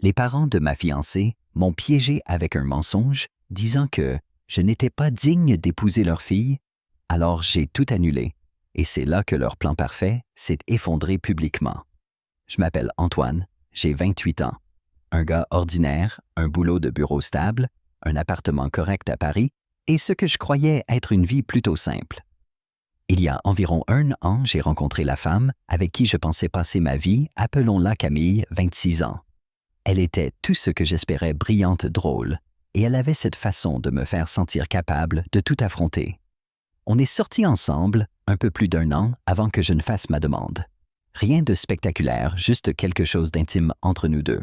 Les parents de ma fiancée m'ont piégé avec un mensonge, disant que je n'étais pas digne d'épouser leur fille, alors j'ai tout annulé, et c'est là que leur plan parfait s'est effondré publiquement. Je m'appelle Antoine, j'ai 28 ans, un gars ordinaire, un boulot de bureau stable, un appartement correct à Paris, et ce que je croyais être une vie plutôt simple. Il y a environ 1 an, j'ai rencontré la femme avec qui je pensais passer ma vie, appelons-la Camille, 26 ans. Elle était tout ce que j'espérais brillante, drôle, et elle avait cette façon de me faire sentir capable de tout affronter. On est sortis ensemble un peu plus d'1 an avant que je ne fasse ma demande. Rien de spectaculaire, juste quelque chose d'intime entre nous deux.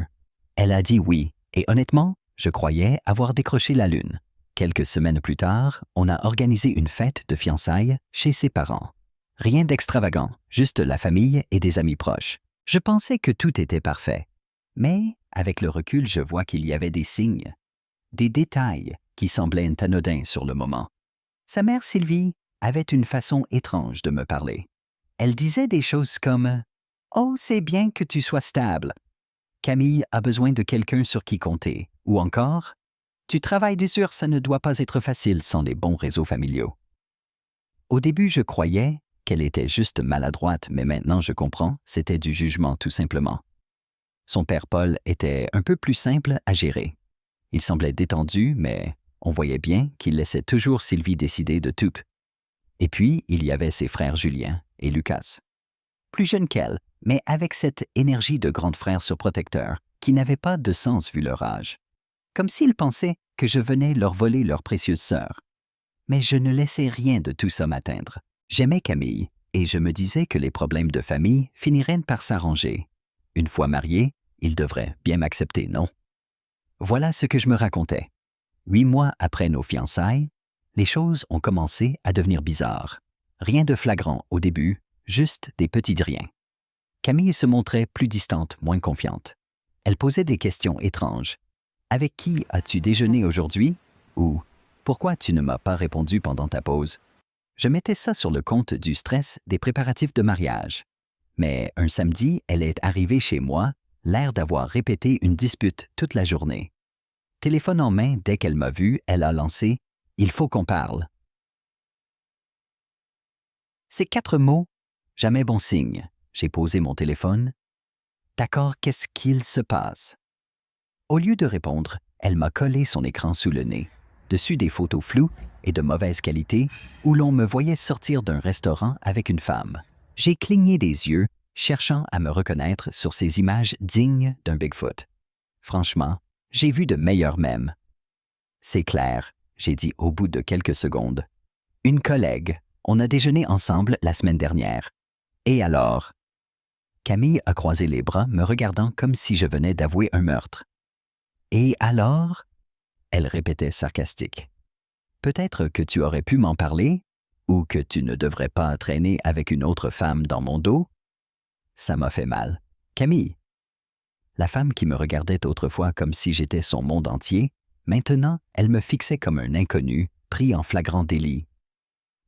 Elle a dit oui, et honnêtement, je croyais avoir décroché la lune. Quelques semaines plus tard, on a organisé une fête de fiançailles chez ses parents. Rien d'extravagant, juste la famille et des amis proches. Je pensais que tout était parfait. Mais, avec le recul, je vois qu'il y avait des signes, des détails qui semblaient anodins sur le moment. Sa mère Sylvie avait une façon étrange de me parler. Elle disait des choses comme « Oh, c'est bien que tu sois stable. Camille a besoin de quelqu'un sur qui compter. » Ou encore « Tu travailles dur, ça ne doit pas être facile sans les bons réseaux familiaux. » Au début, je croyais qu'elle était juste maladroite, mais maintenant je comprends, c'était du jugement tout simplement. Son père Paul était un peu plus simple à gérer. Il semblait détendu, mais on voyait bien qu'il laissait toujours Sylvie décider de tout. Et puis, il y avait ses frères Julien et Lucas. Plus jeunes qu'elle, mais avec cette énergie de grand frère surprotecteur qui n'avait pas de sens vu leur âge. Comme s'ils pensaient que je venais leur voler leur précieuse sœur. Mais je ne laissais rien de tout ça m'atteindre. J'aimais Camille, et je me disais que les problèmes de famille finiraient par s'arranger. Une fois marié, il devrait bien m'accepter, non? Voilà ce que je me racontais. 8 mois après nos fiançailles, les choses ont commencé à devenir bizarres. Rien de flagrant au début, juste des petits riens. Camille se montrait plus distante, moins confiante. Elle posait des questions étranges. « Avec qui as-tu déjeuné aujourd'hui ?» ou « Pourquoi tu ne m'as pas répondu pendant ta pause ?» Je mettais ça sur le compte du stress des préparatifs de mariage. Mais un samedi, elle est arrivée chez moi, l'air d'avoir répété une dispute toute la journée. Téléphone en main, dès qu'elle m'a vu, elle a lancé « Il faut qu'on parle ». Ces 4 mots, jamais bon signe. J'ai posé mon téléphone. D'accord, qu'est-ce qu'il se passe? Au lieu de répondre, elle m'a collé son écran sous le nez, dessus des photos floues et de mauvaise qualité où l'on me voyait sortir d'un restaurant avec une femme. J'ai cligné des yeux, cherchant à me reconnaître sur ces images dignes d'un Bigfoot. Franchement, j'ai vu de meilleurs mèmes. C'est clair, j'ai dit au bout de quelques secondes. Une collègue, on a déjeuné ensemble la semaine dernière. Et alors? Camille a croisé les bras, me regardant comme si je venais d'avouer un meurtre. Et alors? Elle répétait sarcastique. Peut-être que tu aurais pu m'en parler, ou que tu ne devrais pas traîner avec une autre femme dans mon dos? Ça m'a fait mal. Camille. La femme qui me regardait autrefois comme si j'étais son monde entier, maintenant, elle me fixait comme un inconnu, pris en flagrant délit.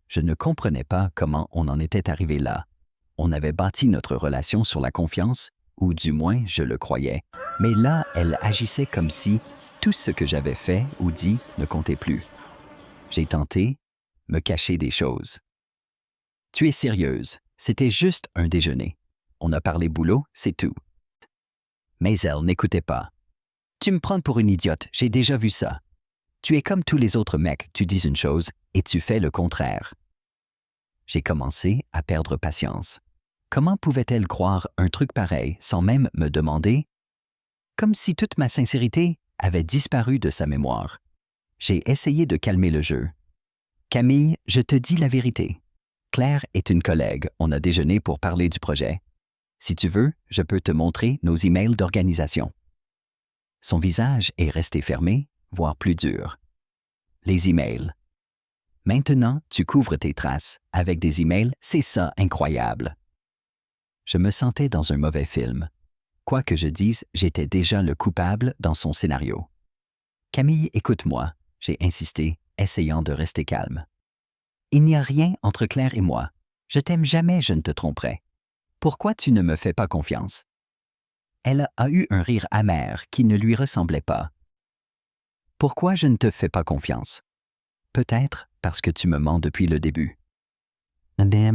Je ne comprenais pas comment on en était arrivé là. On avait bâti notre relation sur la confiance, ou du moins je le croyais, mais là, elle agissait comme si tout ce que j'avais fait ou dit ne comptait plus. J'ai tenté, me cacher des choses. Tu es sérieuse, c'était juste un déjeuner. On a parlé boulot, c'est tout. Mais elle n'écoutait pas. Tu me prends pour une idiote, j'ai déjà vu ça. Tu es comme tous les autres mecs, tu dis une chose et tu fais le contraire. J'ai commencé à perdre patience. Comment pouvait-elle croire un truc pareil sans même me demander? Comme si toute ma sincérité avait disparu de sa mémoire. J'ai essayé de calmer le jeu. Camille, je te dis la vérité. Claire est une collègue, on a déjeuné pour parler du projet. Si tu veux, je peux te montrer nos emails d'organisation. Son visage est resté fermé, voire plus dur. Les emails. Maintenant, tu couvres tes traces avec des emails, c'est ça incroyable. Je me sentais dans un mauvais film. Quoi que je dise, j'étais déjà le coupable dans son scénario. Camille, écoute-moi, j'ai insisté, essayant de rester calme. Il n'y a rien entre Claire et moi. Je t'aime jamais, je ne te tromperai. Pourquoi tu ne me fais pas confiance? Elle a eu un rire amer qui ne lui ressemblait pas. Pourquoi je ne te fais pas confiance? Peut-être parce que tu me mens depuis le début. Ne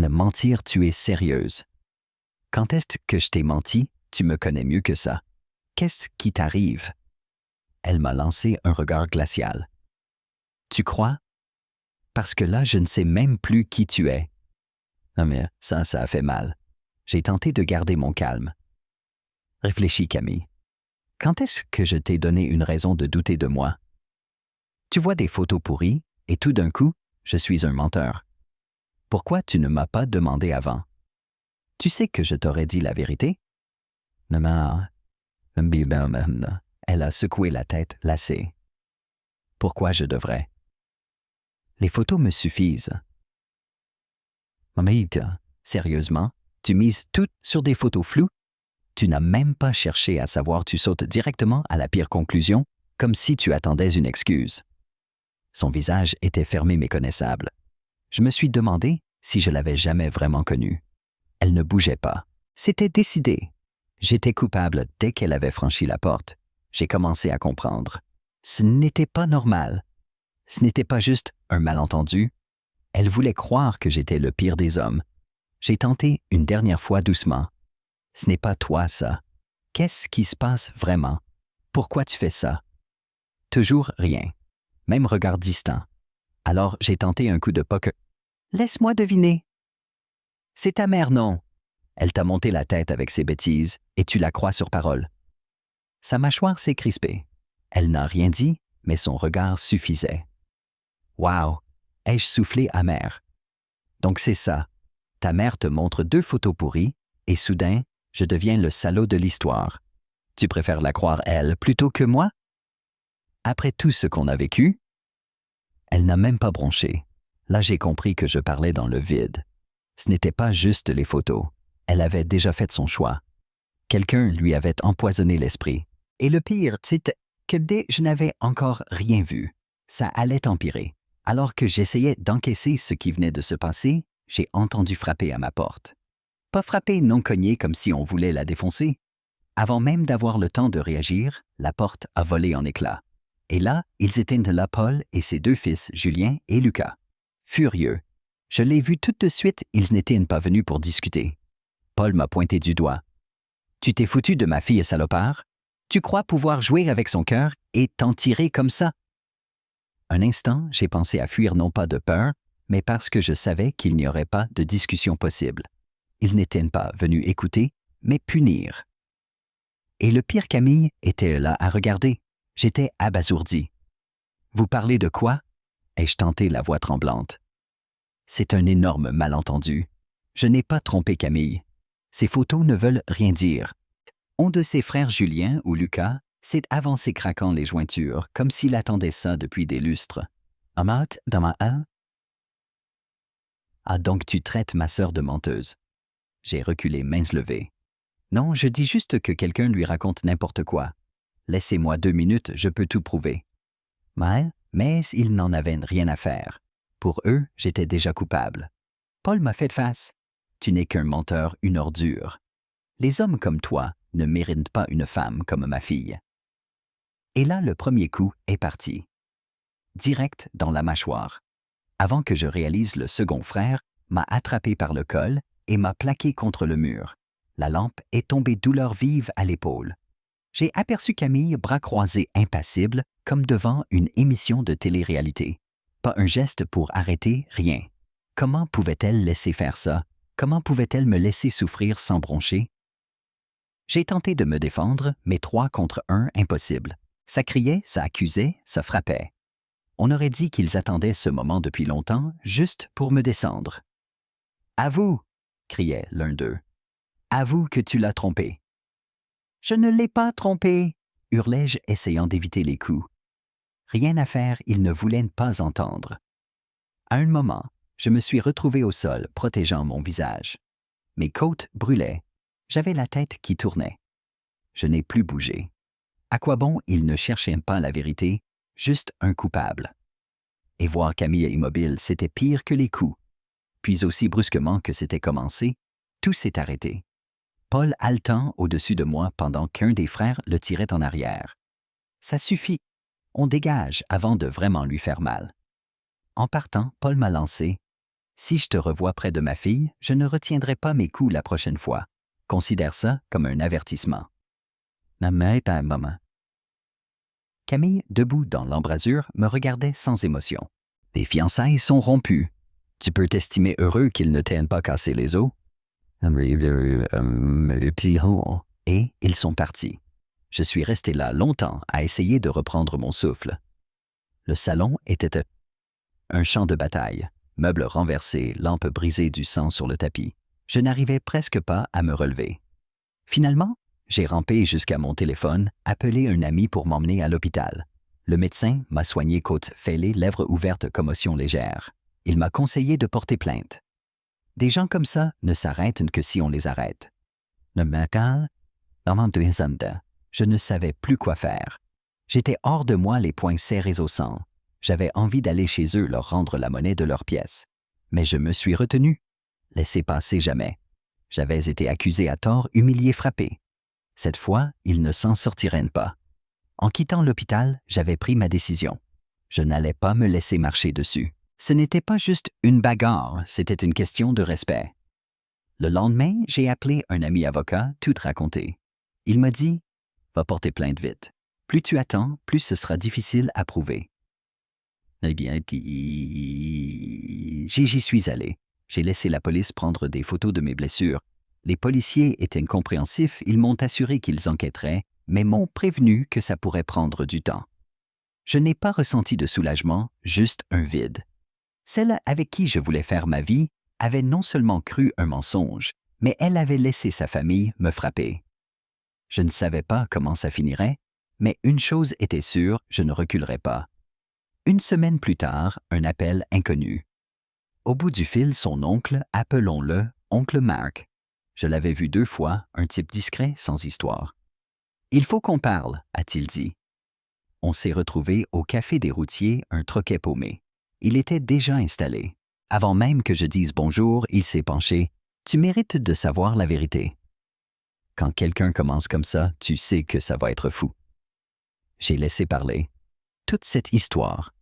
mentir, tu es sérieuse. Quand est-ce que je t'ai menti? Tu me connais mieux que ça. Qu'est-ce qui t'arrive? Elle m'a lancé un regard glacial. Tu crois? Parce que là, je ne sais même plus qui tu es. Non mais ça a fait mal. J'ai tenté de garder mon calme. Réfléchis, Camille. Quand est-ce que je t'ai donné une raison de douter de moi? Tu vois des photos pourries, et tout d'un coup, je suis un menteur. Pourquoi tu ne m'as pas demandé avant? Tu sais que je t'aurais dit la vérité? Non, elle a secoué la tête, lassée. Pourquoi je devrais? Les photos me suffisent. Mamita, sérieusement, tu mises tout sur des photos floues? Tu n'as même pas cherché à savoir, tu sautes directement à la pire conclusion, comme si tu attendais une excuse. Son visage était fermé méconnaissable. Je me suis demandé si je l'avais jamais vraiment connue. Elle ne bougeait pas. C'était décidé. J'étais coupable dès qu'elle avait franchi la porte. J'ai commencé à comprendre. Ce n'était pas normal. Ce n'était pas juste un malentendu. Elle voulait croire que j'étais le pire des hommes. J'ai tenté une dernière fois doucement. Ce n'est pas toi, ça. Qu'est-ce qui se passe vraiment? Pourquoi tu fais ça? Toujours rien. Même regard distant. Alors j'ai tenté un coup de poker. Laisse-moi deviner. C'est ta mère, non? Elle t'a monté la tête avec ses bêtises et tu la crois sur parole. Sa mâchoire s'est crispée. Elle n'a rien dit, mais son regard suffisait. Wow! Ai-je soufflé amer. Donc c'est ça. Ta mère te montre 2 photos pourries et soudain, je deviens le salaud de l'histoire. Tu préfères la croire elle plutôt que moi? Après tout ce qu'on a vécu? Elle n'a même pas bronché. Là, j'ai compris que je parlais dans le vide. Ce n'était pas juste les photos. Elle avait déjà fait son choix. Quelqu'un lui avait empoisonné l'esprit. Et le pire, c'est que dès je n'avais encore rien vu, ça allait empirer. Alors que j'essayais d'encaisser ce qui venait de se passer, j'ai entendu frapper à ma porte. Pas frapper non cogner comme si on voulait la défoncer. Avant même d'avoir le temps de réagir, la porte a volé en éclats. Et là, ils étaient là, Paul et ses 2 fils, Julien et Lucas. Furieux. Je l'ai vu tout de suite, ils n'étaient pas venus pour discuter. Paul m'a pointé du doigt. Tu t'es foutu de ma fille, salopard? Tu crois pouvoir jouer avec son cœur et t'en tirer comme ça? Un instant, j'ai pensé à fuir non pas de peur, mais parce que je savais qu'il n'y aurait pas de discussion possible. Ils n'étaient pas venus écouter, mais punir. Et le pire, Camille était là à regarder. J'étais abasourdi. Vous parlez de quoi? Ai-je tenté la voix tremblante. C'est un énorme malentendu. Je n'ai pas trompé Camille. Ces photos ne veulent rien dire. Un de ses frères Julien ou Lucas s'est avancé craquant les jointures, comme s'il attendait ça depuis des lustres. Amat, dans ma haine? Ah donc tu traites ma sœur de menteuse. J'ai reculé, mains levées. Non, je dis juste que quelqu'un lui raconte n'importe quoi. Laissez-moi 2 minutes, je peux tout prouver. Mais ils n'en avaient rien à faire. Pour eux, j'étais déjà coupable. Paul m'a fait face. Tu n'es qu'un menteur, une ordure. Les hommes comme toi ne méritent pas une femme comme ma fille. Et là, le premier coup est parti. Direct dans la mâchoire. Avant que je réalise, le second frère m'a attrapé par le col et m'a plaqué contre le mur. La lampe est tombée douleur vive à l'épaule. J'ai aperçu Camille, bras croisés impassible, comme devant une émission de télé-réalité. Pas un geste pour arrêter, rien. Comment pouvait-elle laisser faire ça? Comment pouvait-elle me laisser souffrir sans broncher? J'ai tenté de me défendre, mais 3 contre 1, impossible. Ça criait, ça accusait, ça frappait. On aurait dit qu'ils attendaient ce moment depuis longtemps, juste pour me descendre. « Avoue !» criait l'un d'eux. « Avoue que tu l'as trompé. »« Je ne l'ai pas trompé !» hurlai-je, essayant d'éviter les coups. Rien à faire, ils ne voulaient pas entendre. À un moment, je me suis retrouvé au sol, protégeant mon visage. Mes côtes brûlaient. J'avais la tête qui tournait. Je n'ai plus bougé. À quoi bon, ils ne cherchaient pas la vérité, juste un coupable. Et voir Camille immobile, c'était pire que les coups. Puis aussi brusquement que c'était commencé, tout s'est arrêté. Paul haletant au-dessus de moi pendant qu'un des frères le tirait en arrière. Ça suffit. On dégage avant de vraiment lui faire mal. En partant, Paul m'a lancé. Si je te revois près de ma fille, je ne retiendrai pas mes coups la prochaine fois. Considère ça comme un avertissement. Maman. Camille, debout dans l'embrasure, me regardait sans émotion. Les fiançailles sont rompues. Tu peux t'estimer heureux qu'ils ne t'aient pas cassé les os. Et ils sont partis. Je suis resté là longtemps à essayer de reprendre mon souffle. Le salon était un champ de bataille, meubles renversés, lampes brisées, du sang sur le tapis. Je n'arrivais presque pas à me relever. Finalement, j'ai rampé jusqu'à mon téléphone, appelé un ami pour m'emmener à l'hôpital. Le médecin m'a soigné côte fêlée, lèvres ouvertes, commotion légère. Il m'a conseillé de porter plainte. Des gens comme ça ne s'arrêtent que si on les arrête. Le matin, je ne savais plus quoi faire. J'étais hors de moi, les poings serrés au sang. J'avais envie d'aller chez eux leur rendre la monnaie de leurs pièces. Mais je me suis retenu. Laissez passer jamais. J'avais été accusé à tort, humilié, frappé. Cette fois, ils ne s'en sortiraient pas. En quittant l'hôpital, j'avais pris ma décision. Je n'allais pas me laisser marcher dessus. Ce n'était pas juste une bagarre, c'était une question de respect. Le lendemain, j'ai appelé un ami avocat, tout raconté. Il m'a dit « Va porter plainte vite. Plus tu attends, plus ce sera difficile à prouver. » J'y suis allé. J'ai laissé la police prendre des photos de mes blessures. Les policiers étaient compréhensifs, ils m'ont assuré qu'ils enquêteraient, mais m'ont prévenu que ça pourrait prendre du temps. Je n'ai pas ressenti de soulagement, juste un vide. Celle avec qui je voulais faire ma vie avait non seulement cru un mensonge, mais elle avait laissé sa famille me frapper. Je ne savais pas comment ça finirait, mais une chose était sûre, je ne reculerais pas. Une semaine plus tard, un appel inconnu. Au bout du fil, son oncle, appelons-le oncle Mark. Je l'avais vu 2 fois, un type discret, sans histoire. « Il faut qu'on parle », a-t-il dit. On s'est retrouvés au Café des Routiers, un troquet paumé. Il était déjà installé. Avant même que je dise bonjour, il s'est penché. « Tu mérites de savoir la vérité. » Quand quelqu'un commence comme ça, tu sais que ça va être fou. J'ai laissé parler. Toute cette histoire.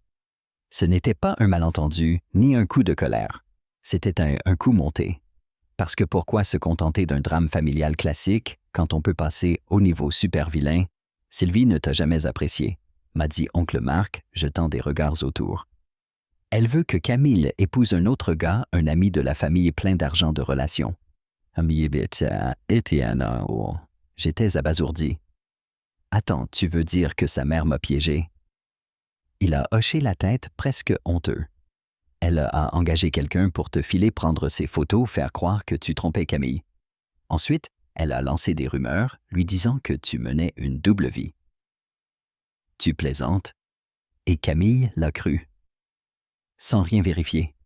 Ce n'était pas un malentendu, ni un coup de colère. C'était un coup monté. Parce que pourquoi se contenter d'un drame familial classique quand on peut passer au niveau super vilain? Sylvie ne t'a jamais apprécié, m'a dit oncle Marc, jetant des regards autour. Elle veut que Camille épouse un autre gars, un ami de la famille plein d'argent de relations. J'étais abasourdi. Attends, tu veux dire que sa mère m'a piégé? Il a hoché la tête, presque honteux. Elle a engagé quelqu'un pour te filer prendre ses photos, faire croire que tu trompais Camille. Ensuite, elle a lancé des rumeurs, lui disant que tu menais une double vie. Tu plaisantes? Et Camille l'a cru. Sans rien vérifier.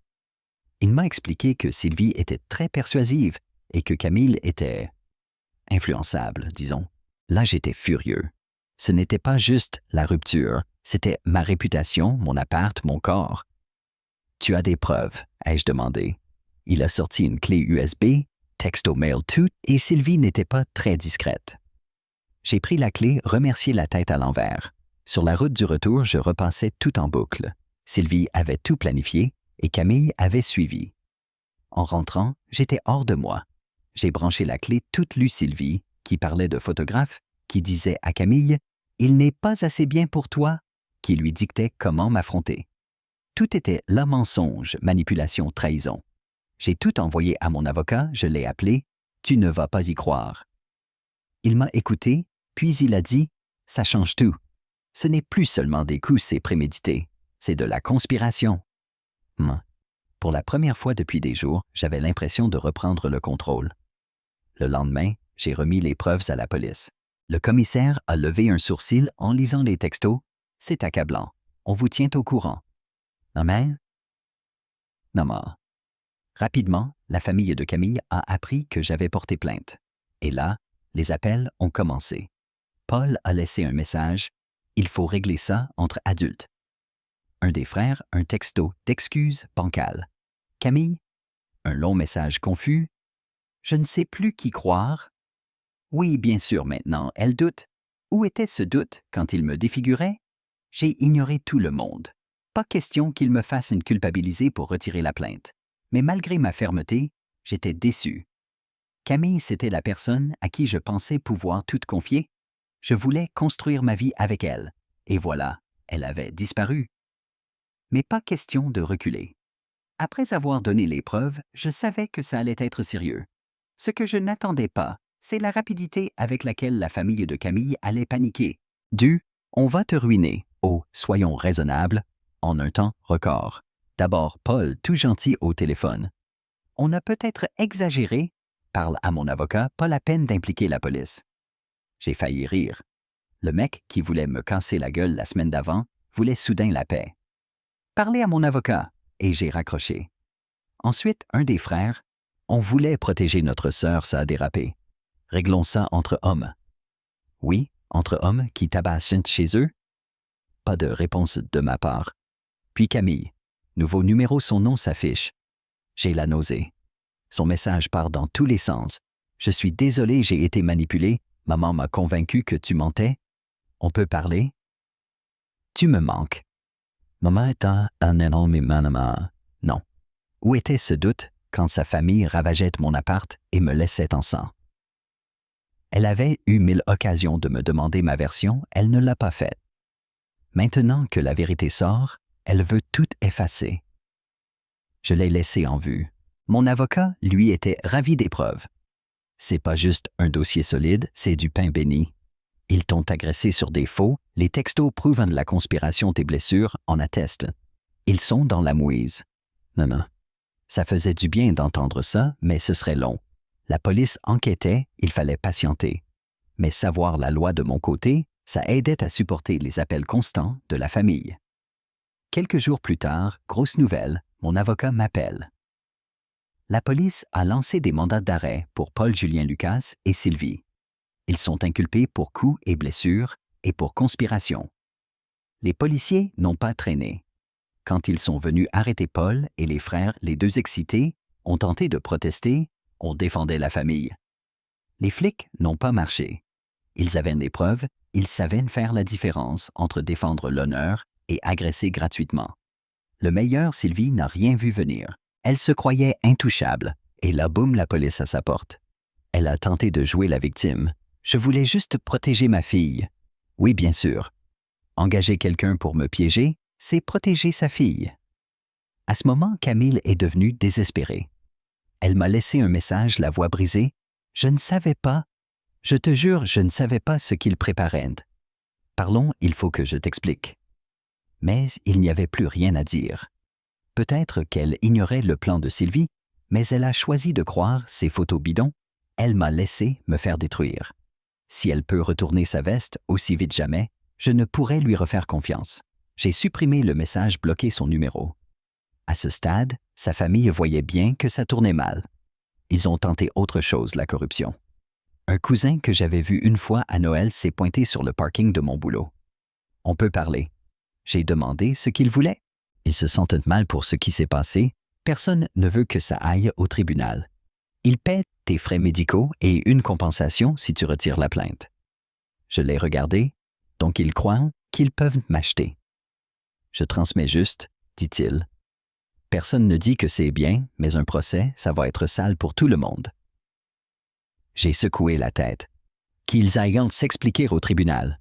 Il m'a expliqué que Sylvie était très persuasive et que Camille était influençable, disons. Là, j'étais furieux. Ce n'était pas juste la rupture, c'était ma réputation, mon appart, mon corps. Tu as des preuves, ai-je demandé. Il a sorti une clé USB, texto mail tout, et Sylvie n'était pas très discrète. J'ai pris la clé, remercié la tête à l'envers. Sur la route du retour, je repassais tout en boucle. Sylvie avait tout planifié et Camille avait suivi. En rentrant, j'étais hors de moi. J'ai branché la clé toute lue Sylvie, qui parlait de photographe, qui disait à Camille « Il n'est pas assez bien pour toi », qui lui dictait comment m'affronter. Tout était là mensonge, manipulation, trahison. J'ai tout envoyé à mon avocat, je l'ai appelé « Tu ne vas pas y croire ». Il m'a écouté, puis il a dit « Ça change tout. Ce n'est plus seulement des coups, c'est prémédité. C'est de la conspiration. » Pour la première fois depuis des jours, j'avais l'impression de reprendre le contrôle. Le lendemain, j'ai remis les preuves à la police. Le commissaire a levé un sourcil en lisant les textos. « C'est accablant. On vous tient au courant. » Non. Rapidement, la famille de Camille a appris que j'avais porté plainte. Et là, les appels ont commencé. Paul a laissé un message. Il faut régler ça entre adultes. Un des frères, un texto d'excuses bancal. Camille, un long message confus. Je ne sais plus qui croire. Oui, bien sûr, maintenant, elle doute. Où était ce doute quand il me défigurait? J'ai ignoré tout le monde. Pas question qu'il me fasse une culpabiliser pour retirer la plainte. Mais malgré ma fermeté, j'étais déçu. Camille, c'était la personne à qui je pensais pouvoir tout confier. Je voulais construire ma vie avec elle. Et voilà, elle avait disparu. Mais pas question de reculer. Après avoir donné les preuves, je savais que ça allait être sérieux. Ce que je n'attendais pas, c'est la rapidité avec laquelle la famille de Camille allait paniquer. On va te ruiner. Oh, soyons raisonnables, en un temps record. D'abord, Paul, tout gentil au téléphone. On a peut-être exagéré. Parle à mon avocat, pas la peine d'impliquer la police. J'ai failli rire. Le mec qui voulait me casser la gueule la semaine d'avant voulait soudain la paix. Parlez à mon avocat, et j'ai raccroché. Ensuite, un des frères. On voulait protéger notre sœur, ça a dérapé. Réglons ça entre hommes. Oui, entre hommes qui tabassent chez eux? Pas de réponse de ma part. Puis Camille. Nouveau numéro, son nom s'affiche. J'ai la nausée. Son message part dans tous les sens. Je suis désolé, j'ai été manipulé. Maman m'a convaincu que tu mentais. On peut parler? Tu me manques. Maman est un énorme manama. Non. Où était ce doute quand sa famille ravageait mon appart et me laissait en sang? Elle avait eu 1000 occasions de me demander ma version, elle ne l'a pas faite. Maintenant que la vérité sort, elle veut tout effacer. Je l'ai laissée en vue. Mon avocat, lui, était ravi des preuves. C'est pas juste un dossier solide, c'est du pain béni. Ils t'ont agressé sur des faux, les textos prouvant de la conspiration tes blessures en attestent. Ils sont dans la mouise. Non. Ça faisait du bien d'entendre ça, mais ce serait long. La police enquêtait, il fallait patienter. Mais savoir la loi de mon côté, ça aidait à supporter les appels constants de la famille. Quelques jours plus tard, grosse nouvelle, mon avocat m'appelle. La police a lancé des mandats d'arrêt pour Paul-Julien Lucas et Sylvie. Ils sont inculpés pour coups et blessures et pour conspiration. Les policiers n'ont pas traîné. Quand ils sont venus arrêter Paul et les frères, les deux excités, ont tenté de protester, on défendait la famille. Les flics n'ont pas marché. Ils avaient des preuves, ils savaient faire la différence entre défendre l'honneur et agresser gratuitement. Le meilleur, Sylvie n'a rien vu venir. Elle se croyait intouchable, et là, boum, la police à sa porte. Elle a tenté de jouer la victime. Je voulais juste protéger ma fille. Oui, bien sûr. Engager quelqu'un pour me piéger, c'est protéger sa fille. À ce moment, Camille est devenue désespérée. Elle m'a laissé un message, la voix brisée. Je ne savais pas. Je te jure, je ne savais pas ce qu'il préparait. Parlons, il faut que je t'explique. Mais il n'y avait plus rien à dire. Peut-être qu'elle ignorait le plan de Sylvie, mais elle a choisi de croire ses photos bidons. Elle m'a laissé me faire détruire. Si elle peut retourner sa veste aussi vite jamais, je ne pourrais lui refaire confiance. J'ai supprimé le message, bloqué son numéro. À ce stade, sa famille voyait bien que ça tournait mal. Ils ont tenté autre chose, la corruption. Un cousin que j'avais vu une fois à Noël s'est pointé sur le parking de mon boulot. On peut parler. J'ai demandé ce qu'il voulait. Ils se sentent mal pour ce qui s'est passé. Personne ne veut que ça aille au tribunal. Ils paient tes frais médicaux et une compensation si tu retires la plainte. Je l'ai regardé, donc ils croient qu'ils peuvent m'acheter. Je transmets juste, dit-il. Personne ne dit que c'est bien, mais un procès, ça va être sale pour tout le monde. J'ai secoué la tête. Qu'ils aillent s'expliquer au tribunal.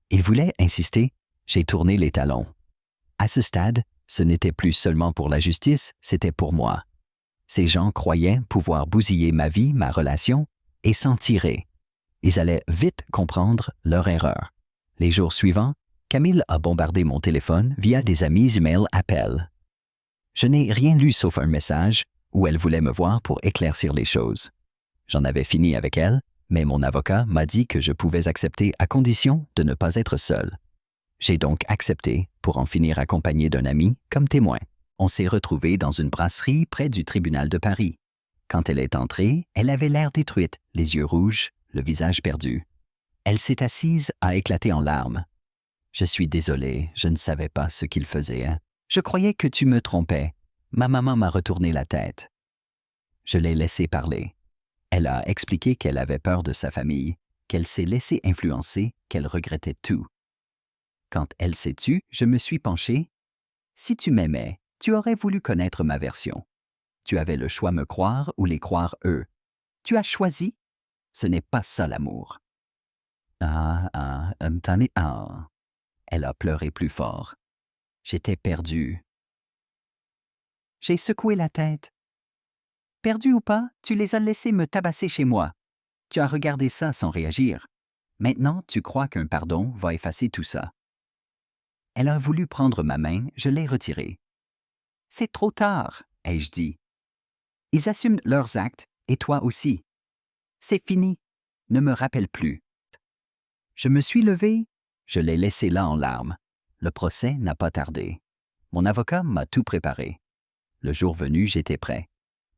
Il voulait insister, j'ai tourné les talons. À ce stade, ce n'était plus seulement pour la justice, c'était pour moi. Ces gens croyaient pouvoir bousiller ma vie, ma relation, et s'en tirer. Ils allaient vite comprendre leur erreur. Les jours suivants, Camille a bombardé mon téléphone via des amis email appels. Je n'ai rien lu sauf un message où elle voulait me voir pour éclaircir les choses. J'en avais fini avec elle, mais mon avocat m'a dit que je pouvais accepter à condition de ne pas être seul. J'ai donc accepté pour en finir accompagné d'un ami comme témoin. On s'est retrouvés dans une brasserie près du tribunal de Paris. Quand elle est entrée, elle avait l'air détruite, les yeux rouges, le visage perdu. Elle s'est assise à éclater en larmes. « Je suis désolé, je ne savais pas ce qu'il faisait. Je croyais que tu me trompais. Ma maman m'a retourné la tête. » Je l'ai laissé parler. Elle a expliqué qu'elle avait peur de sa famille, qu'elle s'est laissée influencer, qu'elle regrettait tout. Quand elle s'est tue, je me suis penché. Si tu m'aimais, tu aurais voulu connaître ma version. Tu avais le choix me croire ou les croire eux. Tu as choisi. Ce n'est pas ça l'amour. T'en es un. Elle a pleuré plus fort. J'étais perdu. J'ai secoué la tête. Perdu ou pas, tu les as laissés me tabasser chez moi. Tu as regardé ça sans réagir. Maintenant, tu crois qu'un pardon va effacer tout ça. Elle a voulu prendre ma main, je l'ai retirée. C'est trop tard, ai-je dit. Ils assument leurs actes, et toi aussi. C'est fini. Ne me rappelle plus. Je me suis levé, je l'ai laissé là en larmes. Le procès n'a pas tardé. Mon avocat m'a tout préparé. Le jour venu, j'étais prêt.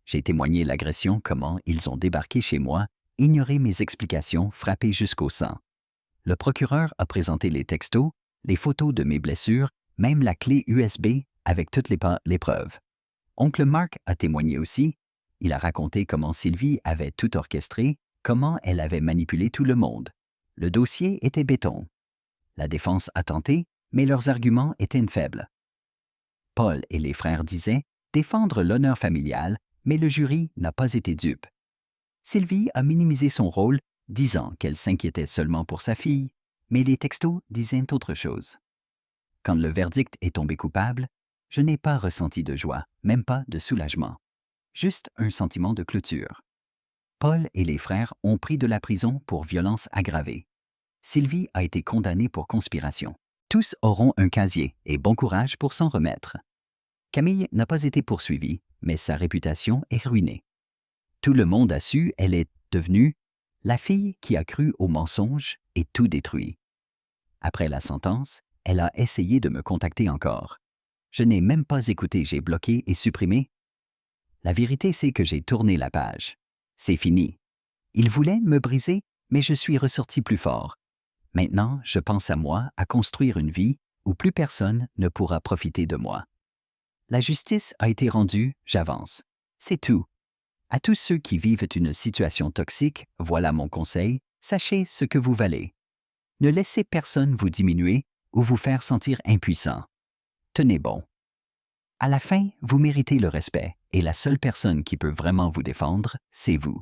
J'ai témoigné l'agression, comment ils ont débarqué chez moi, ignoré mes explications, frappé jusqu'au sang. Le procureur a présenté les textos, les photos de mes blessures, même la clé USB avec toutes les preuves. Oncle Mark a témoigné aussi. Il a raconté comment Sylvie avait tout orchestré, comment elle avait manipulé tout le monde. Le dossier était béton. La défense a tenté, mais leurs arguments étaient faibles. Paul et les frères disaient défendre l'honneur familial, mais le jury n'a pas été dupe. Sylvie a minimisé son rôle, disant qu'elle s'inquiétait seulement pour sa fille, mais les textos disaient autre chose. Quand le verdict est tombé coupable, je n'ai pas ressenti de joie, même pas de soulagement. Juste un sentiment de clôture. Paul et les frères ont pris de la prison pour violence aggravée. Sylvie a été condamnée pour conspiration. Tous auront un casier et bon courage pour s'en remettre. Camille n'a pas été poursuivie, mais sa réputation est ruinée. Tout le monde a su, elle est devenue la fille qui a cru au mensonge et tout détruit. Après la sentence, elle a essayé de me contacter encore. Je n'ai même pas écouté, j'ai bloqué et supprimé. La vérité, c'est que j'ai tourné la page. C'est fini. Il voulait me briser, mais je suis ressorti plus fort. Maintenant, je pense à moi, à construire une vie où plus personne ne pourra profiter de moi. La justice a été rendue, j'avance. C'est tout. À tous ceux qui vivent une situation toxique, voilà mon conseil, sachez ce que vous valez. Ne laissez personne vous diminuer ou vous faire sentir impuissant. Tenez bon. À la fin, vous méritez le respect et la seule personne qui peut vraiment vous défendre, c'est vous.